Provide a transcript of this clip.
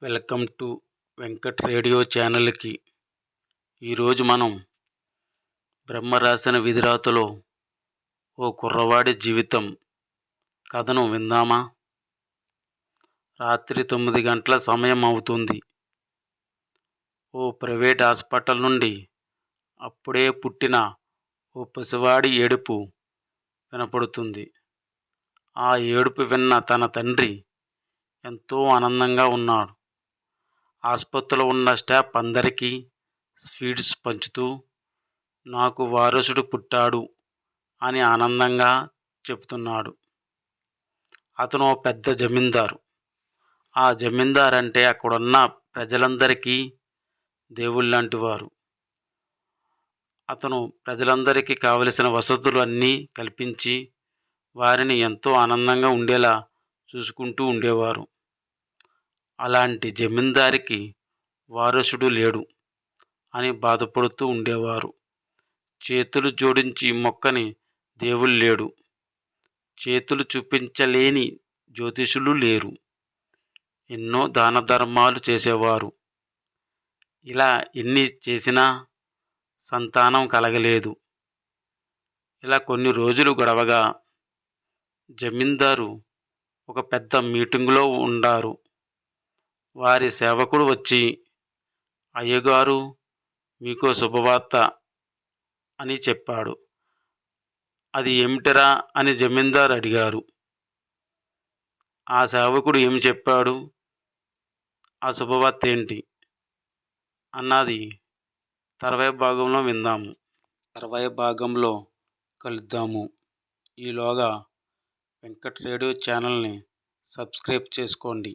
Welcome to Venkat radio ఛానల్కి. ఈరోజు మనం బ్రహ్మ రాసిన విధిరాతలో ఓ కుర్రవాడి జీవితం కథను విందామా? రాత్రి 9 గంటల సమయం అవుతుంది. ఓ ప్రైవేట్ హాస్పిటల్ నుండి అప్పుడే పుట్టిన ఓ పసివాడి ఏడుపు వినపడుతుంది. ఆ ఏడుపు విన్న తన తండ్రి ఎంతో ఆనందంగా ఉన్నాడు. ఆసుపత్రిలో ఉన్న స్టాఫ్ అందరికీ స్వీట్స్ పంచుతూ నాకు వారసుడు పుట్టాడు అని ఆనందంగా చెబుతున్నాడు. అతను ఓ పెద్ద జమీందారు. ఆ జమీందారు అంటే అక్కడున్న ప్రజలందరికీ దేవుళ్ళంటి వారు. అతను ప్రజలందరికీ కావలసిన వసతులు అన్నీ కల్పించి వారిని ఎంతో ఆనందంగా ఉండేలా చూసుకుంటూ ఉండేవారు. అలాంటి జమీందారికి వారసుడు లేడు అని బాధపడుతూ ఉండేవారు. చేతులు జోడించి మొక్కని దేవుడు లేడు, చేతులు చూపించలేని జ్యోతిషులు లేరు. ఎన్నో దాన ధర్మాలు చేసేవారు. ఇలా ఎన్ని చేసినా సంతానం కలగలేదు. ఇలా కొన్ని రోజులు గడవగా జమీందారు ఒక పెద్ద మీటింగులో ఉండారు. వారి సేవకుడు వచ్చి, అయ్యగారు, మీకో శుభవార్త అని చెప్పాడు. అది ఏమిటరా అని జమీందారు అడిగారు. ఆ సేవకుడు ఏమి చెప్పాడు, ఆ శుభవార్త ఏంటి అన్నది తర్వాయి భాగంలో విందాము. తర్వాయి భాగంలో కలుద్దాము. ఈలోగా వెంకట్ రేడియో ఛానల్ని సబ్స్క్రైబ్ చేసుకోండి.